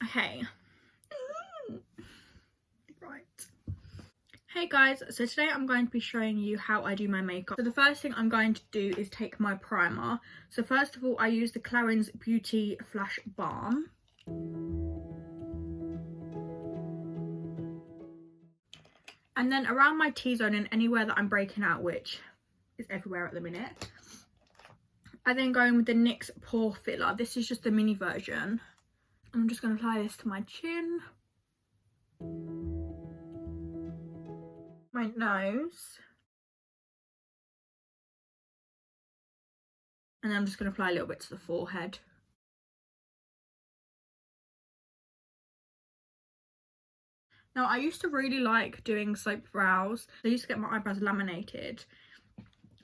Okay. Right. Hey guys, so today I'm going to be showing you how I do my makeup. So the first thing I'm going to do is take my primer. So first of all, I use the Clarins Beauty Flash Balm. And then around my T-zone and anywhere that I'm breaking out, which is everywhere at the minute, I then go in with the NYX Pore Filler. This is just the mini version. I'm just going to apply this to my chin, my nose, and then I'm just going to apply a little bit to the forehead. Now, I used to really like doing sloped brows. I used to get my eyebrows laminated.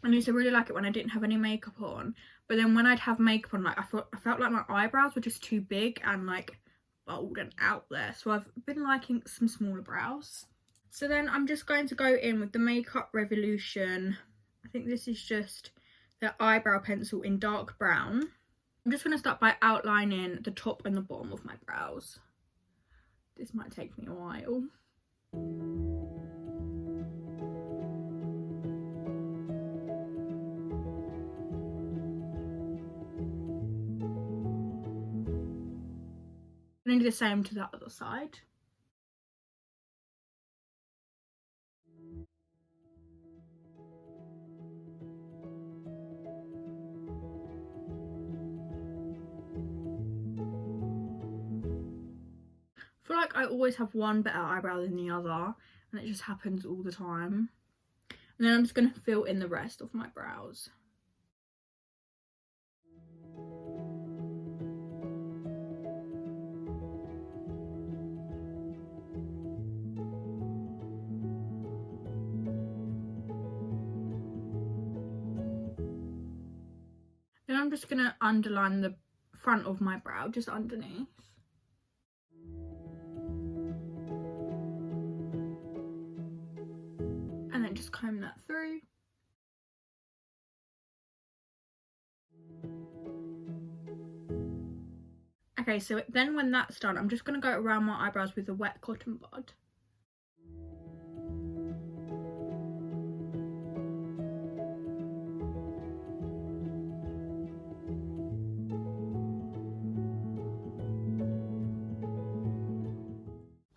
And I used to really like it when I didn't have any makeup on. But then when I'd have makeup on, like I felt like my eyebrows were just too big and like bold and out there. So I've been liking some smaller brows. So then I'm just going to go in with the Makeup Revolution. I think this is just the eyebrow pencil in dark brown. I'm just going to start by outlining the top and the bottom of my brows. This might take me a while. I'm going to do the same to the other side. I feel like I always have one better eyebrow than the other, and it just happens all the time. And then I'm just going to fill in the rest of my brows. Then I'm just going to underline the front of my brow, just underneath. And then just comb that through. Okay, so then when that's done, I'm just going to go around my eyebrows with a wet cotton bud.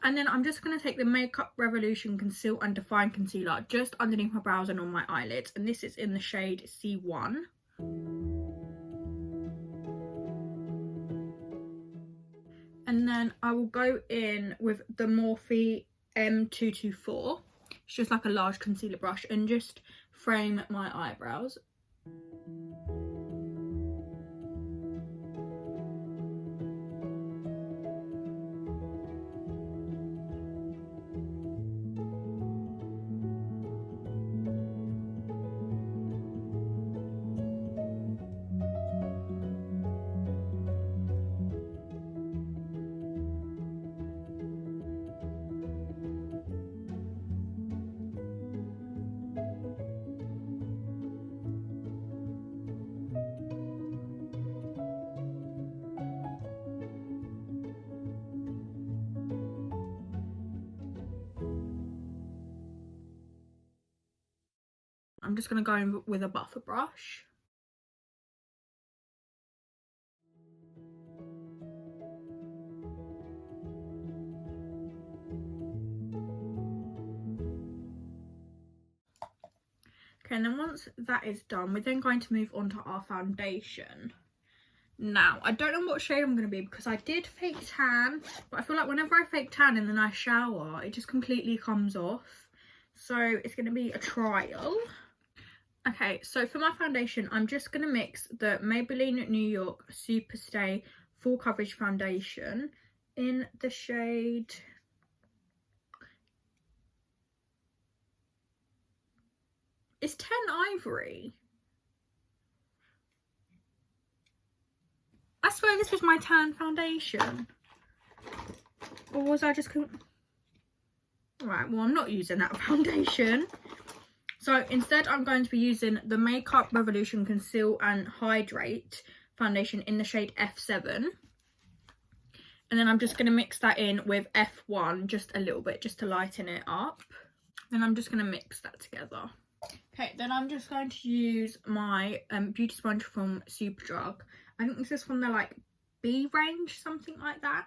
And then I'm just going to take the Makeup Revolution Conceal and Define Concealer just underneath my brows and on my eyelids. And this is in the shade C1. And then I will go in with the Morphe M224. It's just like a large concealer brush, and just frame my eyebrows. I'm just going to go in with a buffer brush. Okay, and then once that is done, we're then going to move on to our foundation. Now, I don't know what shade I'm going to be because I did fake tan, but I feel like whenever I fake tan and then I shower, it just completely comes off. So it's going to be a trial. Okay, so for my foundation, I'm just going to mix the Maybelline New York Super Stay Full Coverage Foundation in the shade... It's 10 Ivory. I swear this was my tan foundation. Or was I just... Right, well, I'm not using that foundation. So instead, I'm going to be using the Makeup Revolution Conceal and Hydrate foundation in the shade F7. And then I'm just going to mix that in with F1 just a little bit, just to lighten it up. Then I'm just going to mix that together. Okay, then I'm just going to use my beauty sponge from Superdrug. I think this is from the like B range, something like that.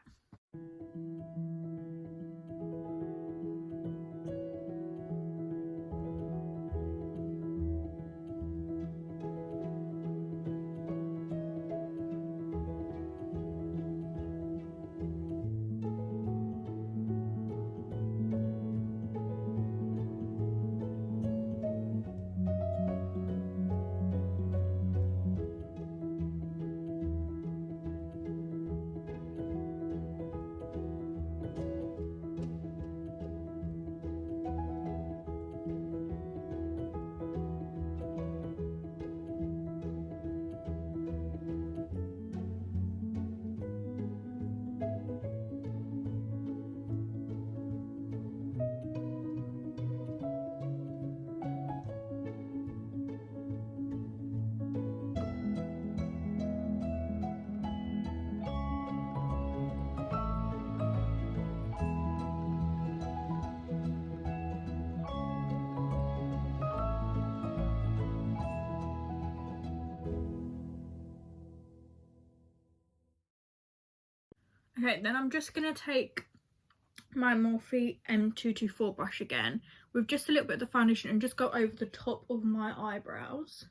Okay, then I'm just going to take my Morphe M224 brush again with just a little bit of the foundation and just go over the top of my eyebrows.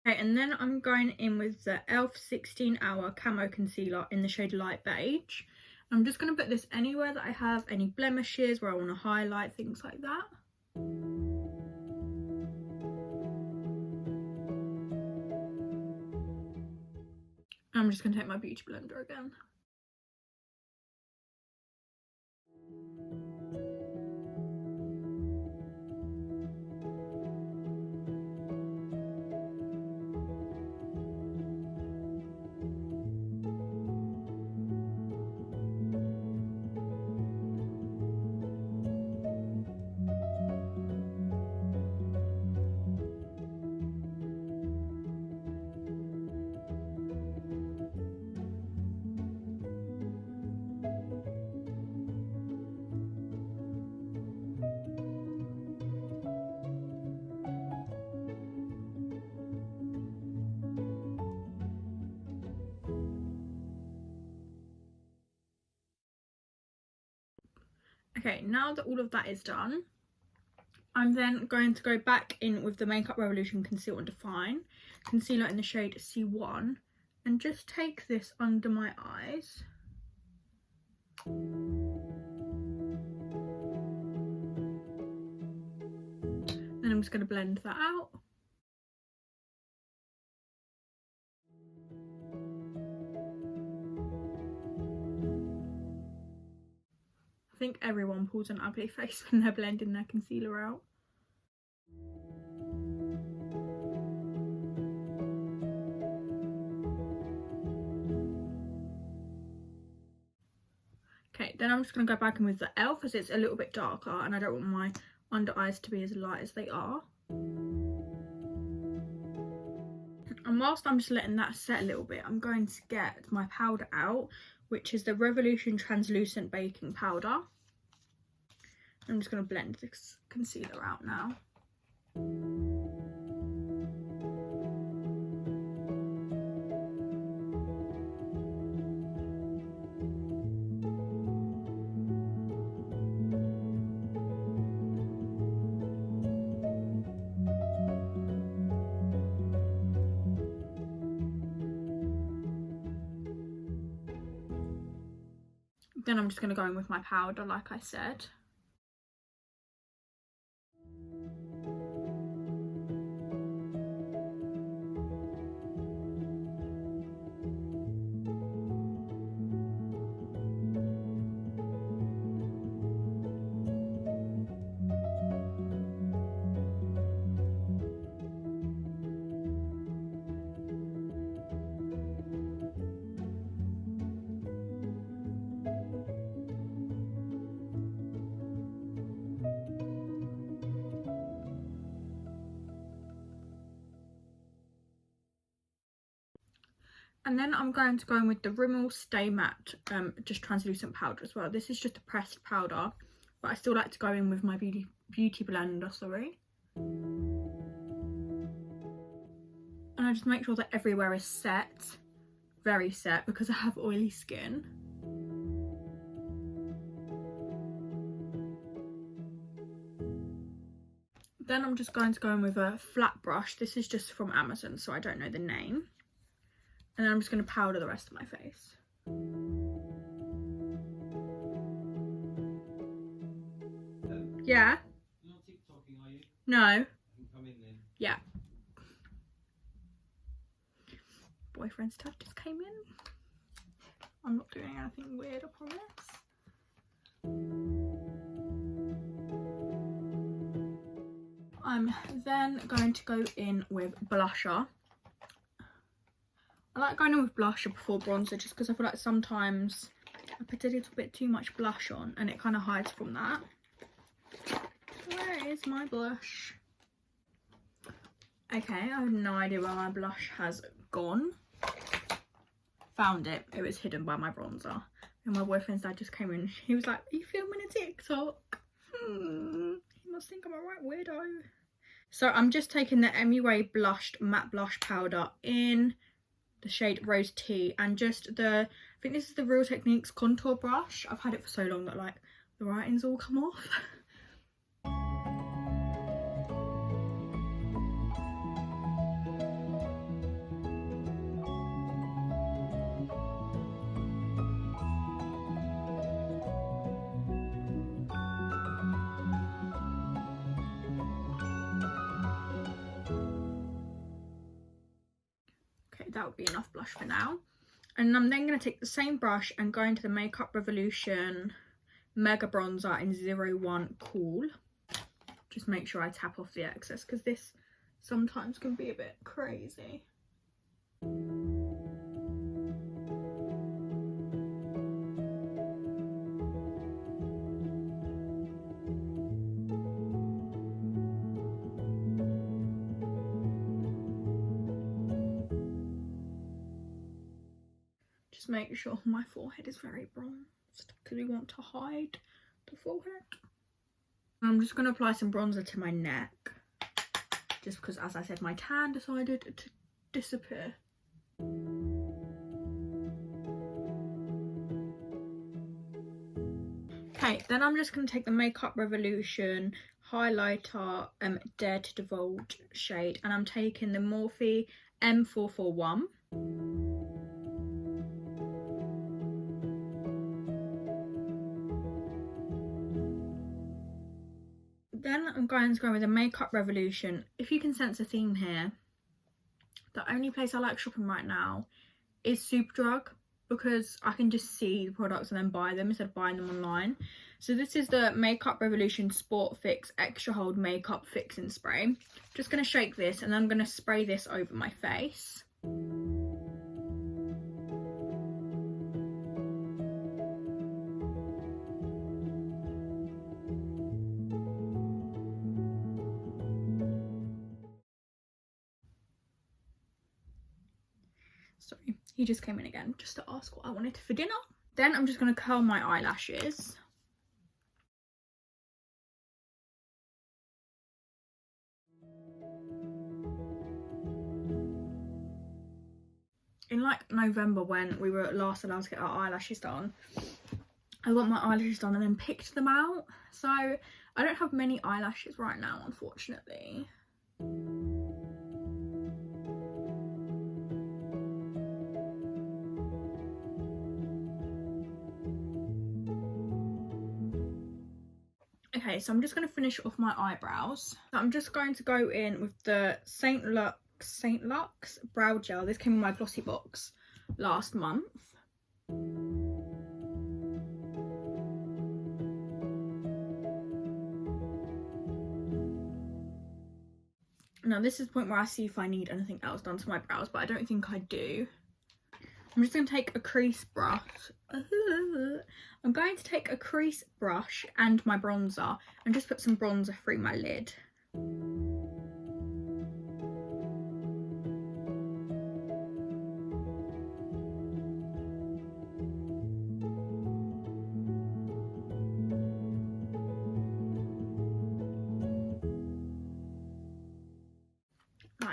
Okay, and then I'm going in with the e.l.f. 16 Hour Camo Concealer in the shade Light Beige. I'm just going to put this anywhere that I have any blemishes, where I want to highlight, things like that. I'm just going to take my beauty blender again. Okay, now that all of that is done, I'm then going to go back in with the Makeup Revolution Conceal and Define concealer in the shade C1 and just take this under my eyes. Then I'm just going to blend that out. I think everyone pulls an ugly face when they're blending their concealer out. Okay, then I'm just going to go back in with the e.l.f. as it's a little bit darker and I don't want my under eyes to be as light as they are. And whilst I'm just letting that set a little bit, I'm going to get my powder out, which is the Revolution Translucent Baking Powder. I'm just going to blend this concealer out now. Then I'm just going to go in with my powder, like I said. And then I'm going to go in with the Rimmel Stay Matte, just translucent powder as well. This is just a pressed powder, but I still like to go in with my beauty blender, sorry. And I just make sure that everywhere is set, very set, because I have oily skin. Then I'm just going to go in with a flat brush. This is just from Amazon, so I don't know the name. And then I'm just going to powder the rest of my face. Yeah? You're not TikToking, are you? No. I can come in then. Yeah. Boyfriend's tab just came in. I'm not doing anything weird, I promise. I'm then going to go in with blusher. I like going in with blusher before bronzer just because I feel like sometimes I put a little bit too much blush on and it kind of hides from that. Where is my blush? Okay, I have no idea where my blush has gone. Found it. It was hidden by my bronzer. And my boyfriend's dad just came in. He was like, are you filming a TikTok? He must think I'm a right weirdo. So I'm just taking the MUA blushed matte blush powder in the shade Rose Tea, and just I think this is the Real Techniques contour brush. I've had it for so long that like the writing's all come off. That would be enough blush for now. And I'm then going to take the same brush and go into the Makeup Revolution Mega Bronzer in 01 Cool. Just make sure I tap off the excess because this sometimes can be a bit crazy. Just make sure my forehead is very bronzed because we want to hide the forehead. I'm just going to apply some bronzer to my neck just because, as I said, my tan decided to disappear. Okay, then I'm just going to take the Makeup Revolution highlighter Dare to Divulge shade, and I'm taking the Morphe M441. Then I'm going to go with the Makeup Revolution. If you can sense a theme here, the only place I like shopping right now is Superdrug because I can just see the products and then buy them instead of buying them online. So this is the Makeup Revolution Sport Fix Extra Hold Makeup Fixing Spray. Just going to shake this and then I'm going to spray this over my face. Sorry, he just came in again just to ask what I wanted for dinner. Then I'm just going to curl my eyelashes. In like November when we were last allowed to get our eyelashes done, I got my eyelashes done and then picked them out. So I don't have many eyelashes right now, unfortunately. Okay, so I'm just going to finish off my eyebrows. So I'm just going to go in with the Saint Lux brow gel. This came in my glossy box last month. Now this is the point where I see if I need anything else done to my brows, but I don't think I do. I'm just going to take a crease brush. I'm going to take a crease brush and my bronzer and just put some bronzer through my lid.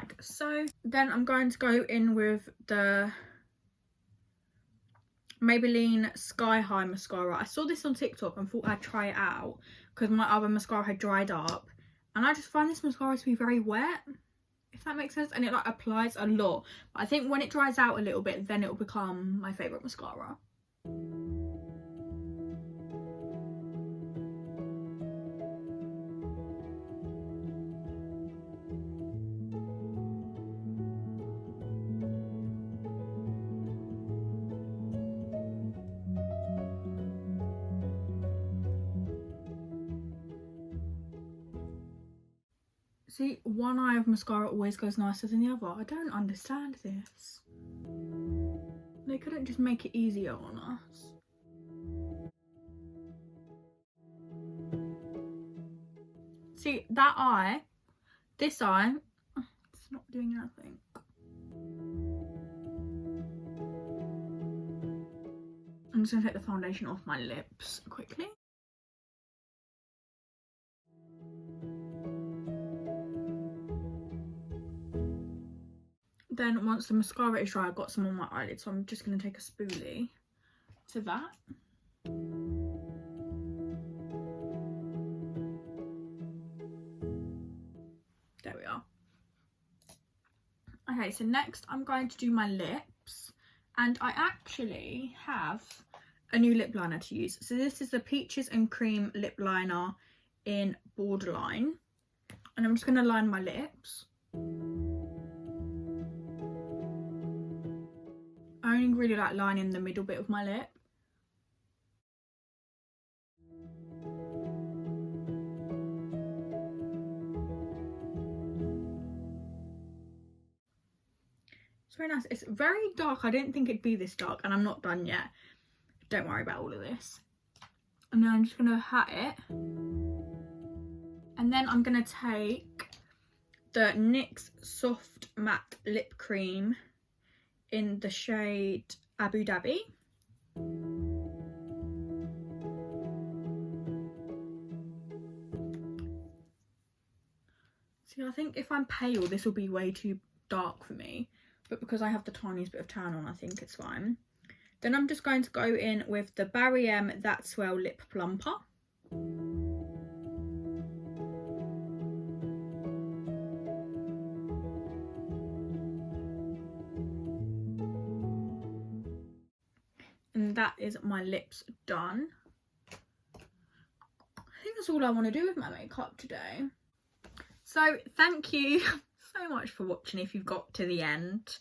like so. Then I'm going to go in with the Maybelline Sky High mascara. I saw this on TikTok and thought I'd try it out because my other mascara had dried up, and I just find this mascara to be very wet, if that makes sense, and it like applies a lot. But I think when it dries out a little bit, then it will become my favourite mascara. See, one eye of mascara always goes nicer than the other. I don't understand this. They couldn't just make it easier on us. See, that eye, this eye, it's not doing nothing. I'm just going to take the foundation off my lips quickly. Then once the mascara is dry, I've got some on my eyelids, so I'm just going to take a spoolie to that. There we are. Okay, so next I'm going to do my lips, and I actually have a new lip liner to use. So this is the Peaches and Cream lip liner in Borderline, and I'm just going to line my lips. I only really like lining the middle bit of my lip. It's very nice. It's very dark. I didn't think it'd be this dark, and I'm not done yet. Don't worry about all of this. And then I'm just going to hat it. And then I'm going to take the NYX Soft Matte Lip Cream in the shade Abu Dhabi. See, I think if I'm pale, this will be way too dark for me. But because I have the tiniest bit of tan on, I think it's fine. Then I'm just going to go in with the GRWM That's Swell Lip Plumper. And that is my lips done. I think that's all I want to do with my makeup today. So thank you so much for watching if you've got to the end.